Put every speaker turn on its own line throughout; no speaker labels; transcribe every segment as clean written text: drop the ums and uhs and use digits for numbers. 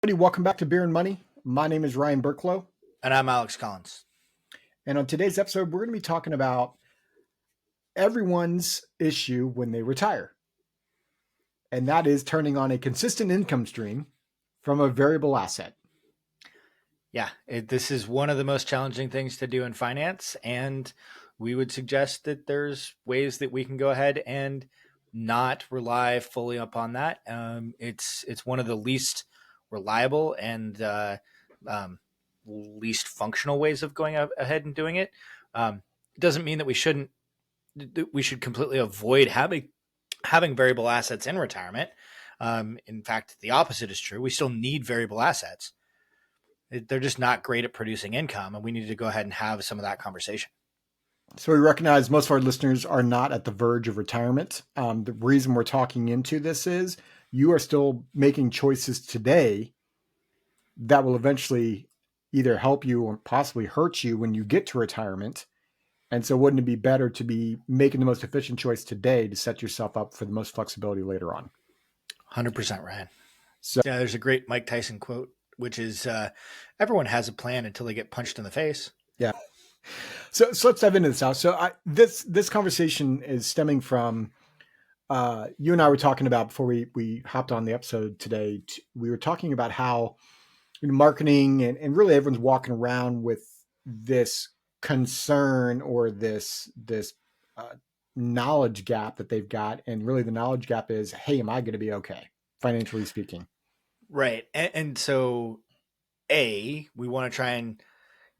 Welcome back to Beer and Money. My name is Ryan Burklo.
And I'm Alex Collins.
And on today's episode, we're going to be talking about everyone's issue when they retire. And that is turning on a consistent income stream from a variable asset.
Yeah, this is one of the most challenging things to do in finance. And we would suggest that there's ways that we can go ahead and not rely fully upon that. It's one of the least reliable and least functional ways of going ahead and doing it. It doesn't mean that we should completely avoid having variable assets in retirement. In fact, the opposite is true. We still need variable assets. They're just not great at producing income, and we need to go ahead and have some of that conversation.
So we recognize most of our listeners are not at the verge of retirement. The reason we're talking into this is you are still making choices today that will eventually either help you or possibly hurt you when you get to retirement. And so wouldn't it be better to be making the most efficient choice today to set yourself up for the most flexibility later on?
100%, Ryan. So yeah, there's a great Mike Tyson quote, which is everyone has a plan until they get punched in the face.
Yeah. So let's dive into this now. So this conversation is stemming from you and I were talking about before we hopped on the episode today. We were talking about how marketing and really everyone's walking around with this concern or this knowledge gap that they've got. And really the knowledge gap is, hey, am I going to be okay, financially speaking?
Right. And so, we want to try and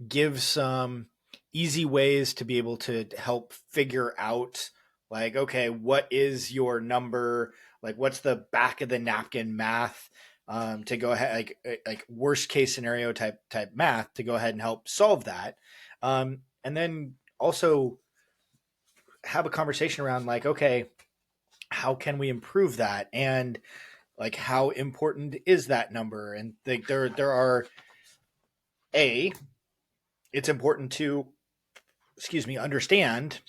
give some easy ways to be able to help figure out, like, okay, what is your number? Like, what's the back of the napkin math to go ahead, like worst case scenario type math to go ahead and help solve that. And then also have a conversation around, like, okay, how can we improve that? And like, how important is that number? And there are it's important to, understand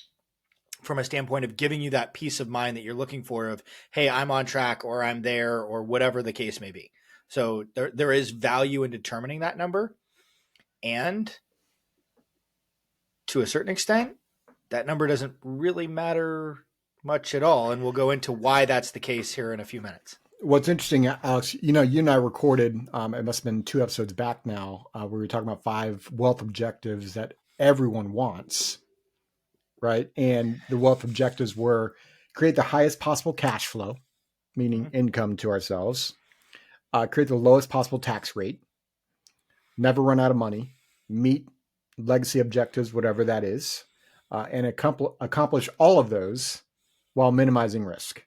from a standpoint of giving you that peace of mind that you're looking for of, hey, I'm on track or I'm there or whatever the case may be. So there is value in determining that number. And to a certain extent, that number doesn't really matter much at all. And we'll go into why that's the case here in a few minutes.
What's interesting, Alex, you and I recorded, it must have been 2 episodes back now, where we were talking about 5 wealth objectives that everyone wants, right? And the wealth objectives were create the highest possible cash flow, meaning income to ourselves, create the lowest possible tax rate, never run out of money, meet legacy objectives, whatever that is, and accomplish all of those while minimizing risk.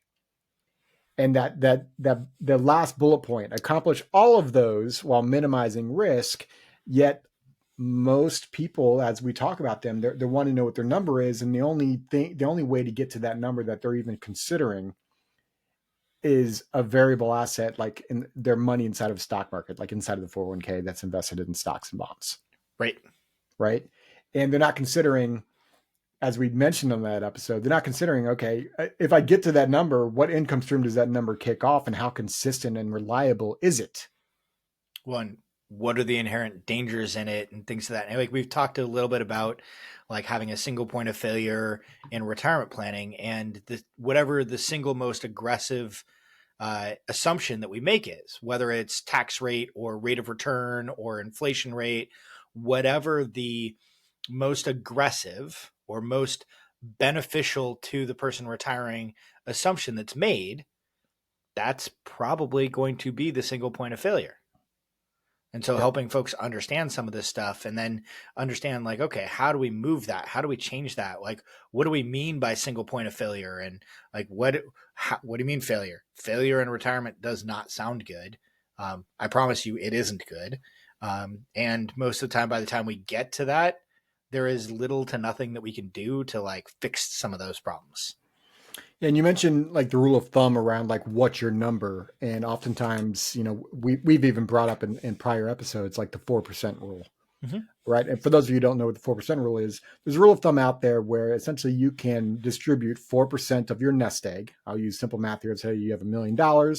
And that the last bullet point, accomplish all of those while minimizing risk, yet most people, as we talk about them, they're wanting to know what their number is. And the only way to get to that number that they're even considering is a variable asset, like in their money inside of a stock market, like inside of the 401k that's invested in stocks and bonds.
Right.
Right. And they're not considering, as we mentioned on that episode, they're not considering, okay, if I get to that number, what income stream does that number kick off and how consistent and reliable is it?
One, what are the inherent dangers in it and things of that? And like we've talked a little bit about, like having a single point of failure in retirement planning, and whatever the single most aggressive assumption that we make is, whether it's tax rate or rate of return or inflation rate, whatever the most aggressive or most beneficial to the person retiring assumption that's made, that's probably going to be the single point of failure. And so helping folks understand some of this stuff and then understand, like, okay, how do we move that? How do we change that? Like, what do we mean by single point of failure? And like, what do you mean failure? Failure in retirement does not sound good. I promise you it isn't good. And most of the time, by the time we get to that, there is little to nothing that we can do to like fix some of those problems.
And you mentioned like the rule of thumb around like what's your number. And oftentimes, we've even brought up in prior episodes, like the 4% rule, right? And for those of you who don't know what the 4% rule is, there's a rule of thumb out there where essentially you can distribute 4% of your nest egg. I'll use simple math here and say you have $1 million.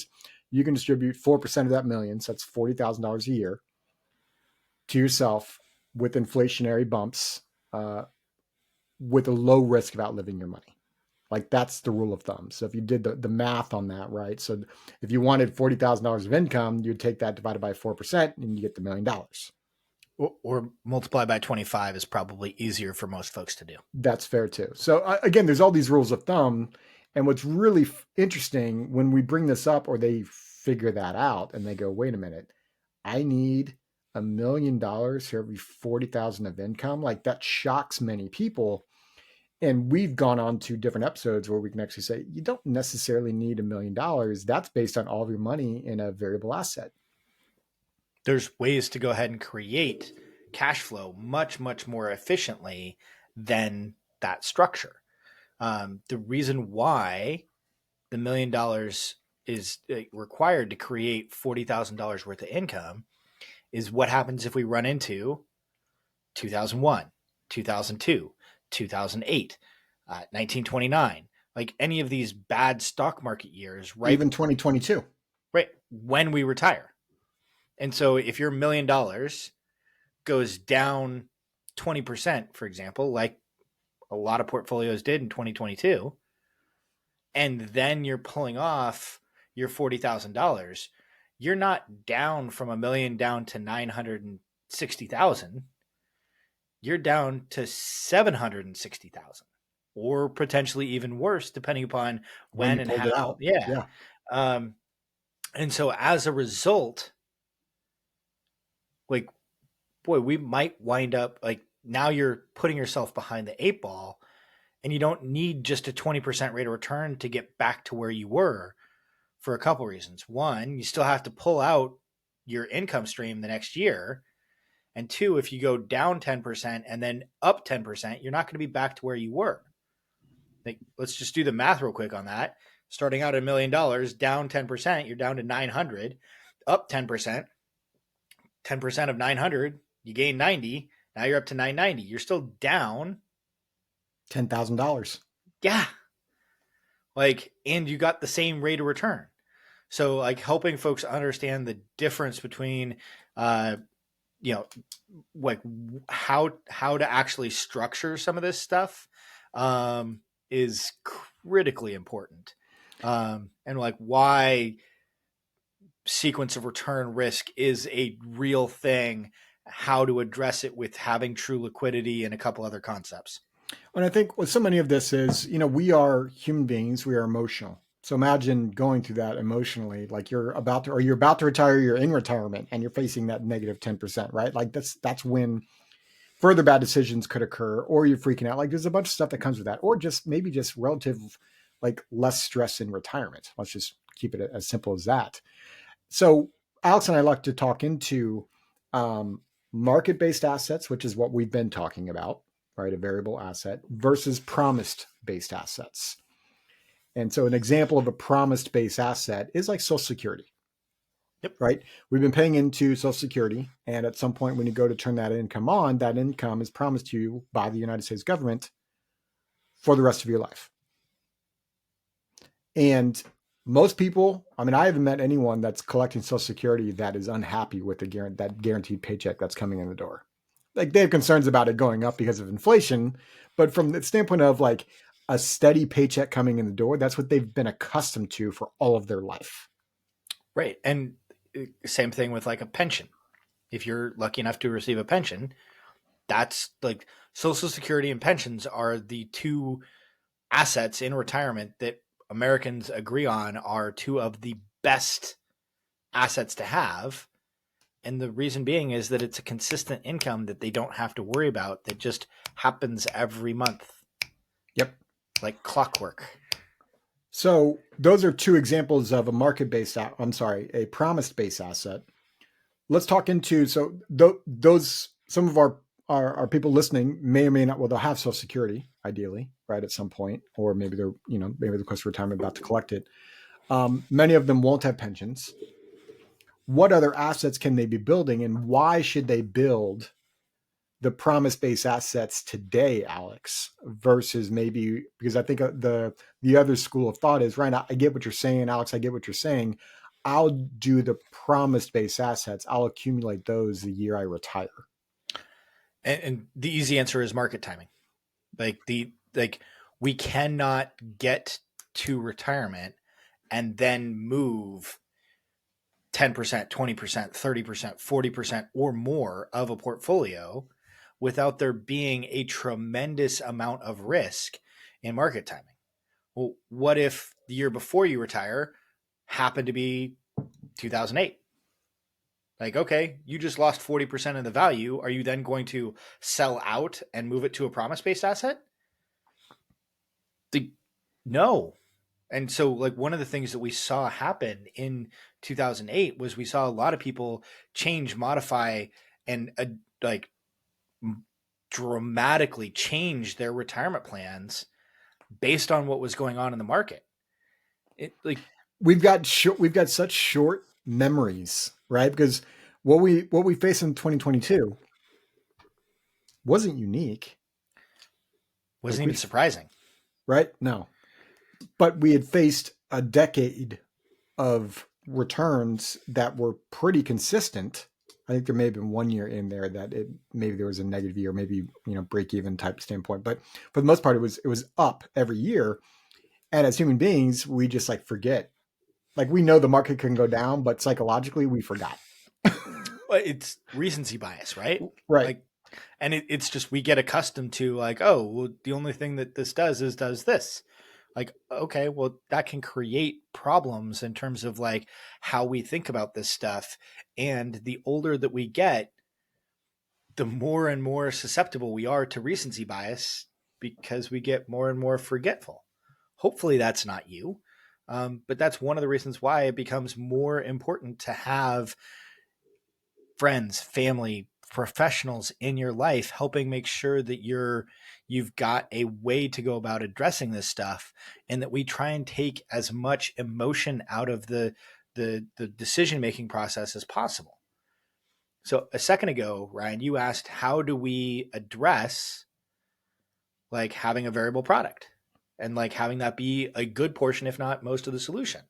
you can distribute 4% of that million, so that's $40,000 a year, to yourself with inflationary bumps, with a low risk of outliving your money. Like that's the rule of thumb. So if you did the math on that, right? So if you wanted $40,000 of income, you'd take that divided by 4% and you get the $1,000,000.
Or multiply by 25 is probably easier for most folks to do.
That's fair too. So again, there's all these rules of thumb. And what's really interesting when we bring this up or they figure that out and they go, wait a minute, I need $1,000,000 for every 40,000 of income. Like that shocks many people. And we've gone on to different episodes where we can actually say, you don't necessarily need $1,000,000. That's based on all of your money in a variable asset.
There's ways to go ahead and create cash flow much, much more efficiently than that structure. The reason why the $1,000,000 is required to create $40,000 worth of income is what happens if we run into 2001, 2002, 2008, 1929, like any of these bad stock market years, right?
Even 2022.
Right. When we retire. And so if your $1,000,000 goes down 20%, for example, like a lot of portfolios did in 2022, and then you're pulling off your $40,000, you're not down from $1,000,000 down to 960,000. You're down to 760,000, or potentially even worse, depending upon when
you
and
pulled it
how.
out.
Yeah. And so as a result, like, boy, we might wind up like now you're putting yourself behind the 8 ball, and you don't need just a 20% rate of return to get back to where you were for a couple reasons. One, you still have to pull out your income stream the next year. And two, if you go down 10% and then up 10%, you're not going to be back to where you were. Like, let's just do the math real quick on that. Starting out at $1,000,000, down 10%, you're down to 900, up 10%, 10% of 900, you gain 90. Now you're up to 990. You're still down
$10,000.
Yeah. Like, and you got the same rate of return. So like helping folks understand the difference between, like how to actually structure some of this stuff, is critically important. And like why sequence of return risk is a real thing, how to address it with having true liquidity and a couple other concepts.
And I think what so many of this is, we are human beings, we are emotional. So imagine going through that emotionally, like you're about to retire, you're in retirement and you're facing that negative 10%, right? Like that's when further bad decisions could occur, or you're freaking out. Like there's a bunch of stuff that comes with that, or just maybe just relative, like less stress in retirement. Let's just keep it as simple as that. So Alex and I like to talk into market-based assets, which is what we've been talking about, right? A variable asset versus promised-based assets. And so an example of a promised-based asset is like Social Security.
Yep.
Right? We've been paying into Social Security, and at some point when you go to turn that income on, that income is promised to you by the United States government for the rest of your life. And most people, I mean, I haven't met anyone that's collecting Social Security that is unhappy with that guaranteed paycheck that's coming in the door. Like they have concerns about it going up because of inflation, but from the standpoint of like a steady paycheck coming in the door, that's what they've been accustomed to for all of their life.
Right. And same thing with like a pension. If you're lucky enough to receive a pension, that's like Social Security and pensions are the two assets in retirement that Americans agree on are two of the best assets to have. And the reason being is that it's a consistent income that they don't have to worry about, that just happens every month.
Yep.
Like clockwork.
So those are two examples of a a promised-based asset. Let's talk into, so those, some of our people listening may or may not, well, they'll have Social Security, ideally, right, at some point, or maybe they're, maybe they're close to retirement, about to collect it. Many of them won't have pensions. What other assets can they be building, and why should they build the promise-based assets today, Alex, versus maybe, because I think the other school of thought is, right, I get what you're saying, Alex, I get what you're saying. I'll do the promise based assets. I'll accumulate those the year I retire.
And the easy answer is market timing. Like we cannot get to retirement and then move 10%, 20%, 30%, 40% or more of a portfolio without there being a tremendous amount of risk in market timing. Well, what if the year before you retire happened to be 2008? Like, okay, you just lost 40% of the value. Are you then going to sell out and move it to a promise based asset? No. And so, like, one of the things that we saw happen in 2008 was we saw a lot of people change, modify, and like dramatically change their retirement plans based on what was going on in the market. It like
We've got such short memories, right? Because what we faced in 2022 wasn't unique.
wasn't
Like
even
we
surprising.
right? No. But we had faced a decade of returns that were pretty consistent. I think there may have been 1 year in there that maybe there was a negative year, maybe break even type standpoint. But for the most part, it was up every year. And as human beings, we just like forget. Like we know the market can go down, but psychologically we forgot.
It's recency bias, right?
Right.
Like, and it's just we get accustomed to like, oh, well, the only thing that this does is does this. Like, okay, well, that can create problems in terms of like how we think about this stuff. And the older that we get, the more and more susceptible we are to recency bias because we get more and more forgetful. Hopefully, that's not you. But that's one of the reasons why it becomes more important to have friends, family, professionals in your life helping make sure that you've got a way to go about addressing this stuff, and that we try and take as much emotion out of the decision making process as possible. So a second ago, Ryan, you asked how do we address like having a variable product and like having that be a good portion, if not most of the solution.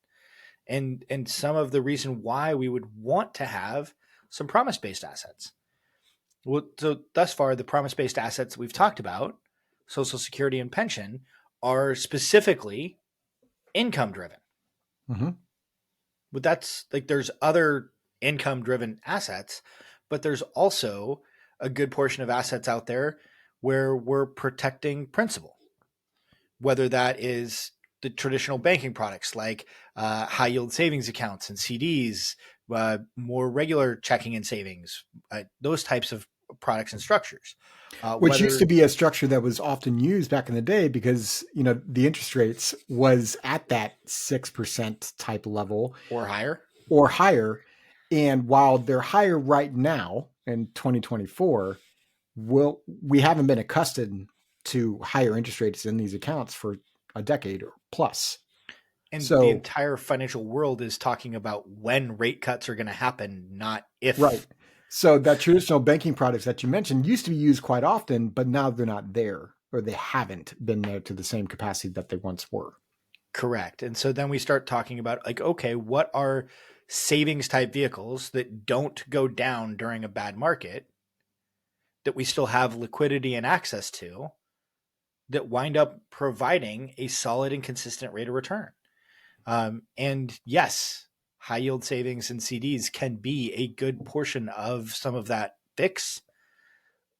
And some of the reason why we would want to have some promise based assets. Well, so thus far, the promise based assets we've talked about, Social Security and pension, are specifically income driven.
Mm-hmm.
But that's like there's other income driven assets, but there's also a good portion of assets out there where we're protecting principal, whether that is the traditional banking products like high yield savings accounts and CDs, more regular checking and savings, those types of products and structures.
Which used
Whether
to be a structure that was often used back in the day because the interest rates was at that 6% type level
or higher.
or higher. And while they're higher right now in 2024, we haven't been accustomed to higher interest rates in these accounts for a decade or plus.
And the
So,
entire financial world is talking about when rate cuts are going to happen, not if.
right. So that traditional banking products that you mentioned used to be used quite often, but now they're not there, or they haven't been there to the same capacity that they once were.
Correct. And so then we start talking about like, okay, what are savings type vehicles that don't go down during a bad market that we still have liquidity and access to that wind up providing a solid and consistent rate of return? And yes, high yield savings and CDs can be a good portion of some of that fix.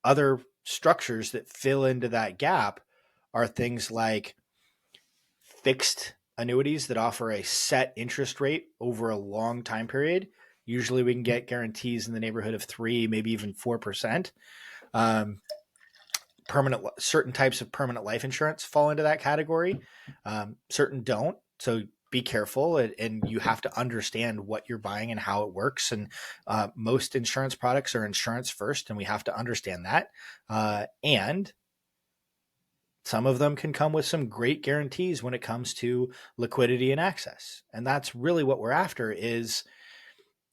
Other structures that fill into that gap are things like fixed annuities that offer a set interest rate over a long time period. Usually we can get guarantees in the neighborhood of 3, maybe even 4%. Certain types of permanent life insurance fall into that category. Certain don't. So be careful, and you have to understand what you're buying and how it works. And most insurance products are insurance first, and we have to understand that. And some of them can come with some great guarantees when it comes to liquidity and access. And that's really what we're after is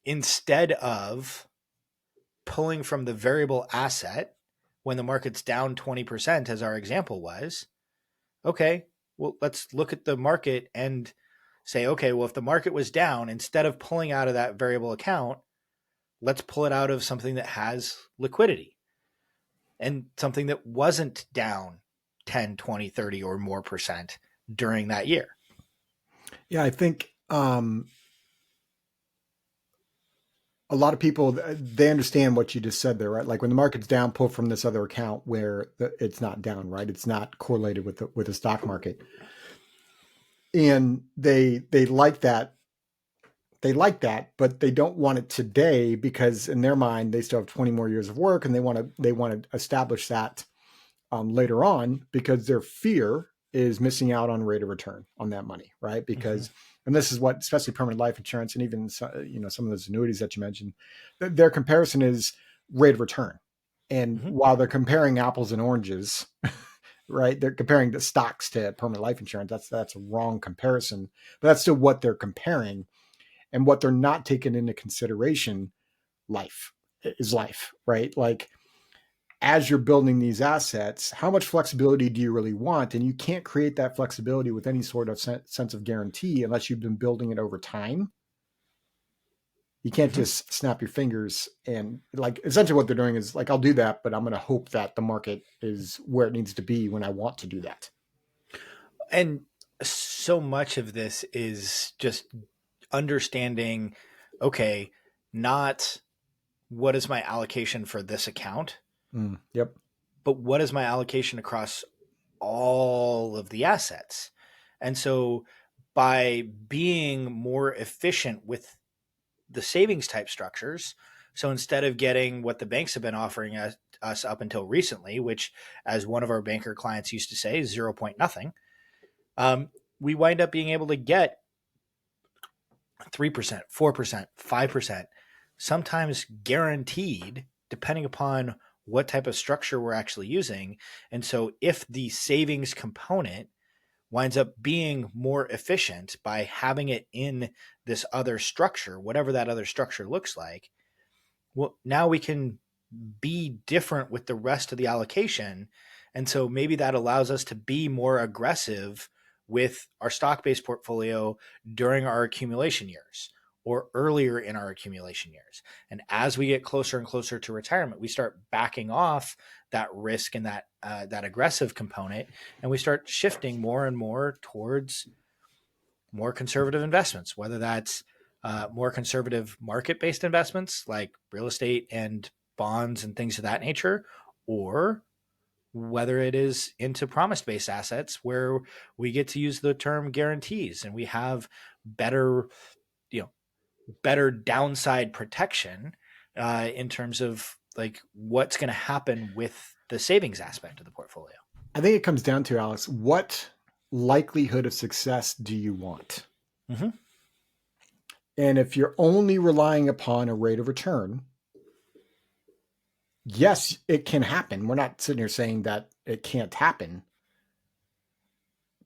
instead of pulling from the variable asset when the market's down 20%, as our example was, okay, well, let's look at the market and say, okay, well, if the market was down, instead of pulling out of that variable account, let's pull it out of something that has liquidity and something that wasn't down 10, 20, 30 or more percent during that year.
Yeah, I think a lot of people, they understand what you just said there, right? Like when the market's down, pull from this other account where it's not down, right? It's not correlated with the stock market, and they like that. They like that, but they don't want it today because in their mind they still have 20 more years of work, and they want to establish that later on because their fear is missing out on rate of return on that money, right?
Mm-hmm.
Because, and this is what, especially permanent life insurance and even some of those annuities that you mentioned, their comparison is rate of return. And
Mm-hmm.
while they're comparing apples and oranges, right? They're comparing the stocks to permanent life insurance. That's a wrong comparison, but that's still what they're comparing, and what they're not taking into consideration. Life is life, right? Like as you're building these assets, how much flexibility do you really want? And you can't create that flexibility with any sort of sense of guarantee unless you've been building it over time. You can't
Mm-hmm.
just snap your fingers and like essentially what they're doing is like, I'll do that, but I'm going to hope that the market is where it needs to be when I want to do that.
And so much of this is just understanding, okay, not what is my allocation for this account,
Yep.
but what is my allocation across all of the assets. And so by being more efficient with the savings type structures, so instead of getting what the banks have been offering us up until recently, which, as one of our banker clients used to say, 0 point nothing, we wind up being able to get 3%, 4%, 5%, sometimes guaranteed, depending upon what type of structure we're actually using. And so if the savings component winds up being more efficient by having it in this other structure, whatever that other structure looks like, well, now we can be different with the rest of the allocation. And so maybe that allows us to be more aggressive with our stock based portfolio during our accumulation years or earlier in our accumulation years. And as we get closer and closer to retirement, we start backing off that risk and that aggressive component, and we start shifting more and more towards more conservative investments, whether that's more conservative market based investments like real estate and bonds and things of that nature, or whether it is into promise based assets where we get to use the term guarantees and we have better, you know, better downside protection in terms of like what's going to happen with the savings aspect of the portfolio.
I think it comes down to, Alex, what likelihood of success do you want?
Mm-hmm.
And if you're only relying upon a rate of return, yes, it can happen. We're not sitting here saying that it can't happen.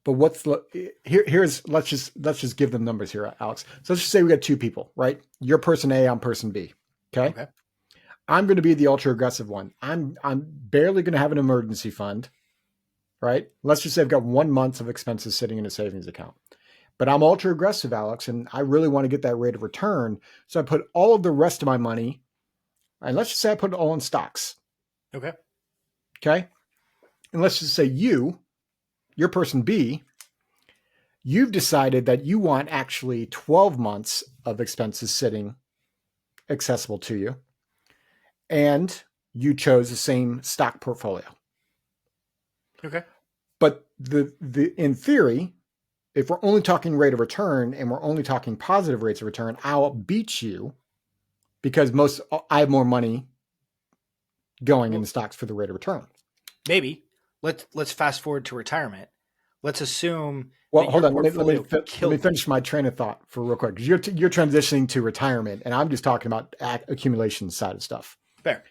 But here's let's just give them numbers here, Alex. So let's just say we got two people, right? You're person A, I'm person B. Okay.
Okay.
I'm going to be the ultra aggressive one. I'm barely going to have an emergency fund, right? Let's just say I've got 1 month of expenses sitting in a savings account. But I'm ultra aggressive, Alex, and I really want to get that rate of return. So I put all of the rest of my money, and let's just say I put it all in stocks.
Okay.
Okay. And let's just say you're person B, you've decided that you want actually 12 months of expenses sitting accessible to you, and you chose the same stock portfolio.
Okay.
But the in theory, if we're only talking rate of return and we're only talking positive rates of return, I'll beat you because I have more money going in
Well,
the stocks for the rate of return.
maybe let's fast forward to retirement. Let's assume
Well,
that
hold
your
on.
portfolio
Let me
killed.
finish my train of thought for real quick because you're transitioning to retirement, and I'm just talking about accumulation side of stuff.
Fair.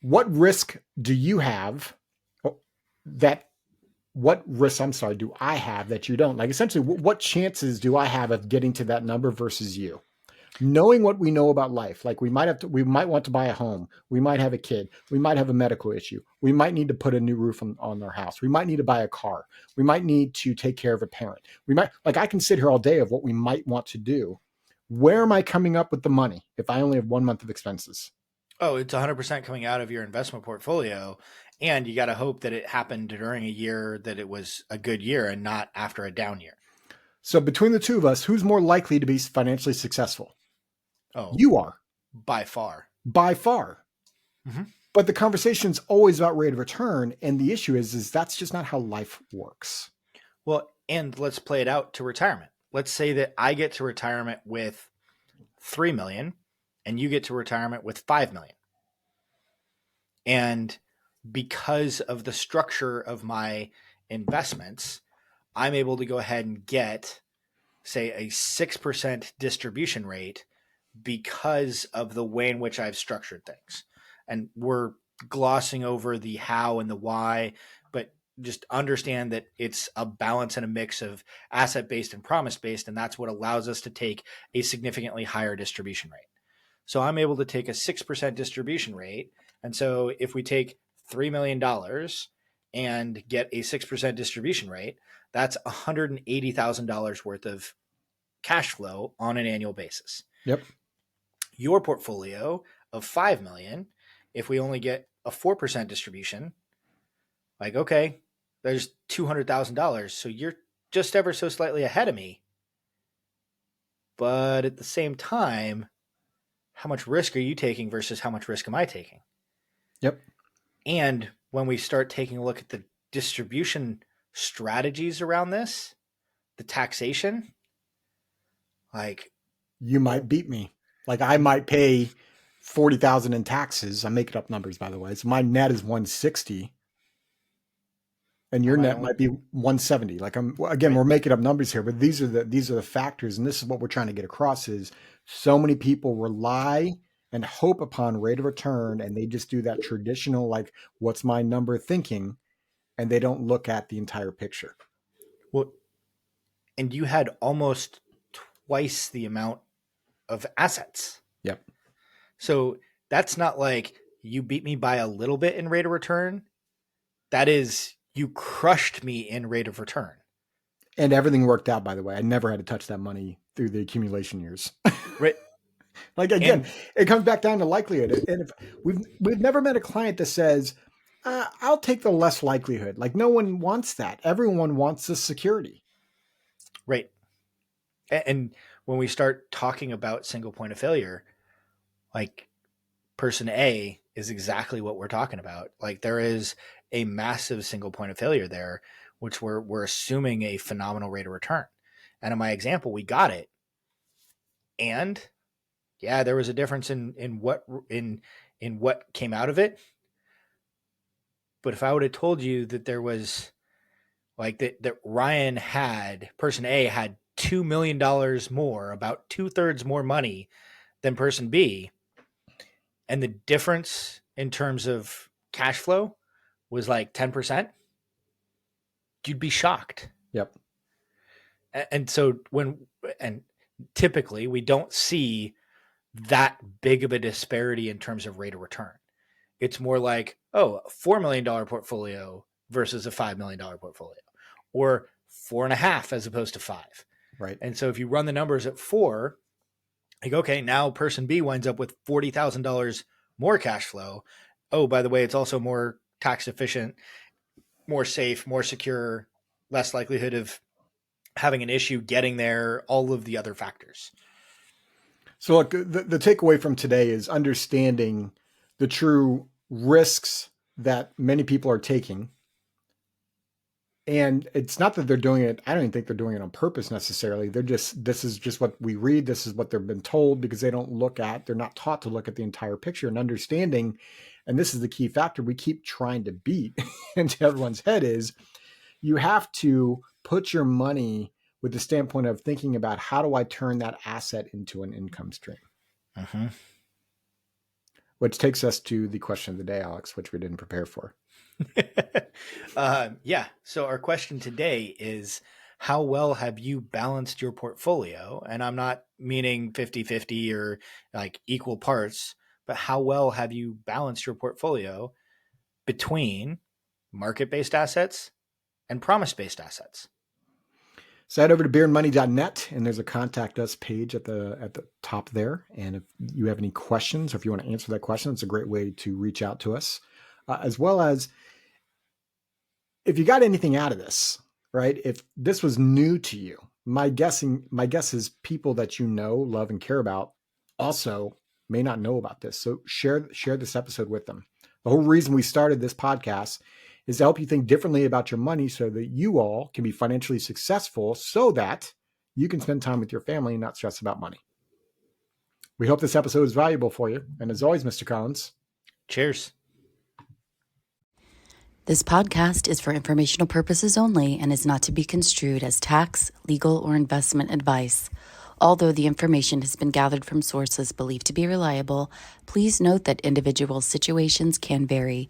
What risk do you have? That what risks? I'm sorry. Do I have that you don't? Like essentially, what chances do I have of getting to that number versus you? Knowing what we know about life, like we might want to buy a home, we might have a kid, we might have a medical issue, we might need to put a new roof on our house, we might need to buy a car, we might need to take care of a parent. We might, like, I can sit here all day of what we might want to do. Where am I coming up with the money if I only have 1 month of expenses?
Oh, it's 100% coming out of your investment portfolio. And you got to hope that it happened during a year that it was a good year and not after a down year.
So between the two of us, who's more likely to be financially successful?
Oh,
You are,
by far.
by far.
Mm-hmm.
But the conversation's always about rate of return, and the issue is that's just not how life works.
Well, and let's play it out to retirement. Let's say that I get to retirement with 3 million and you get to retirement with 5 million. And because of the structure of my investments, I'm able to go ahead and get, say, a 6% distribution rate because of the way in which I've structured things. And we're glossing over the how and the why, but just understand that it's a balance and a mix of asset based and promise based. And that's what allows us to take a significantly higher distribution rate. So I'm able to take a 6% distribution rate. And so if we take $3 million and get a 6% distribution rate, that's $180,000 worth of cash flow on an annual basis.
Yep.
Your portfolio of 5 million, if we only get a 4% distribution, like, okay, there's $200,000. So you're just ever so slightly ahead of me. But at the same time, how much risk are you taking versus how much risk am I taking?
Yep.
And when we start taking a look at the distribution strategies around this, the taxation, like,
You might beat me. Like, I might pay 40,000 in taxes. I'm making up numbers, by the way. So my net is 160 and
I
your
might
net
only,
might be 170. Like, again,
right?
we're making up numbers here, but these are the factors. And this is what we're trying to get across is so many people rely and hope upon rate of return. And they just do that traditional, like, what's my number thinking? And they don't look at the entire picture.
Well, and you had almost twice the amount of assets.
Yep.
So that's not like you beat me by a little bit in rate of return. That is, you crushed me in rate of return.
And everything worked out, by the way. I never had to touch that money through the accumulation years.
Right.
Like, again,
And
it comes back down to likelihood. And if we've never met a client that says, I'll take the less likelihood. Like, no one wants that. Everyone wants the security.
right. And when we start talking about single point of failure, like person A is exactly what we're talking about. Like there is a massive single point of failure there, which we're assuming a phenomenal rate of return. And in my example, we got it. And yeah, there was a difference in what came out of it. But if I would have told you that there was like that Ryan had person A had $2 million more, about 2/3 more money than person B, and the difference in terms of cash flow was like 10%, you'd be shocked.
Yep.
And so and typically we don't see that big of a disparity in terms of rate of return. It's more like, oh, a $4 million portfolio versus a $5 million portfolio, or 4.5 as opposed to 5.
Right.
And so if you run the numbers at 4, like, okay, now person B winds up with $40,000 more cash flow. Oh, by the way, it's also more tax efficient, more safe, more secure, less likelihood of having an issue getting there, all of the other factors.
So, look, the takeaway from today is understanding the true risks that many people are taking. And it's not that they're doing it. I don't even think they're doing it on purpose necessarily. This is just what we read. This is what they've been told because they're not taught to look at the entire picture and understanding. And this is the key factor we keep trying to beat into everyone's head is you have to put your money with the standpoint of thinking about how do I turn that asset into an income stream?
Mm-hmm.
Which takes us to the question of the day, Alex, which we didn't prepare for.
Yeah. So our question today is, how well have you balanced your portfolio? And I'm not meaning 50-50 or like equal parts, but how well have you balanced your portfolio between market-based assets and promise-based assets?
So head over to beerandmoney.net, and there's a contact us page at the top there. And if you have any questions, or if you want to answer that question, it's a great way to reach out to us. As well as if you got anything out of this, right? If this was new to you, my guess is people that you know, love, and care about also may not know about this. So share this episode with them. The whole reason we started this podcast is to help you think differently about your money so that you all can be financially successful, so that you can spend time with your family and not stress about money. We hope this episode is valuable for you. And as always, Mr. Collins,
cheers.
This podcast is for informational purposes only and is not to be construed as tax, legal, or investment advice. Although the information has been gathered from sources believed to be reliable, please note that individual situations can vary.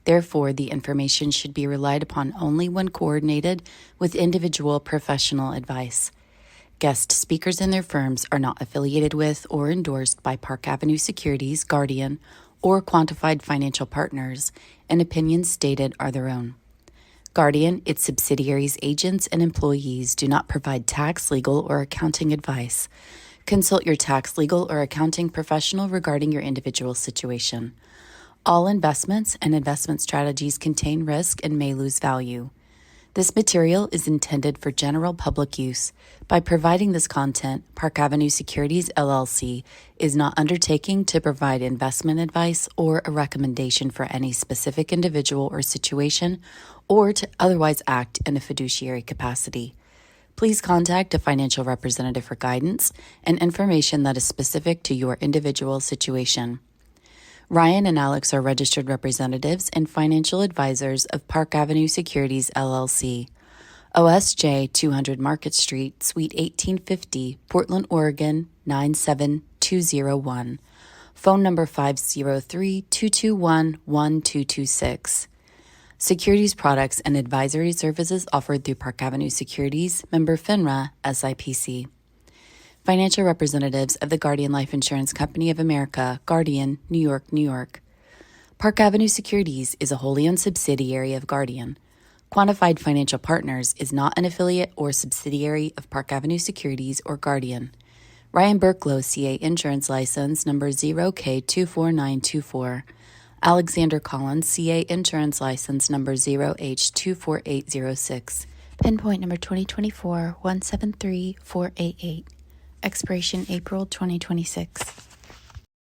Therefore, the information should be relied upon only when coordinated with individual professional advice. Guest speakers and their firms are not affiliated with or endorsed by Park Avenue Securities, Guardian, or Quantified Financial Partners, and opinions stated are their own. Guardian, its subsidiaries, agents, and employees do not provide tax, legal, or accounting advice. Consult your tax, legal, or accounting professional regarding your individual situation. All investments and investment strategies contain risk and may lose value. This material is intended for general public use. By providing this content, Park Avenue Securities, LLC is not undertaking to provide investment advice or a recommendation for any specific individual or situation, or to otherwise act in a fiduciary capacity. Please contact a financial representative for guidance and information that is specific to your individual situation. Ryan and Alex are registered representatives and financial advisors of Park Avenue Securities, LLC. OSJ 200 Market Street, Suite 1850, Portland, Oregon 97201. Phone number 503-221-1226. Securities products and advisory services offered through Park Avenue Securities, member FINRA, SIPC. Financial representatives of the Guardian Life Insurance Company of America, Guardian, New York, New York. Park Avenue Securities is a wholly owned subsidiary of Guardian. Quantified Financial Partners is not an affiliate or subsidiary of Park Avenue Securities or Guardian. Ryan Burklo, CA Insurance License Number 0K24924. Alexander Collins, CA Insurance License Number 0H24806. Pinpoint number 2024-173488. Expiration April 2026.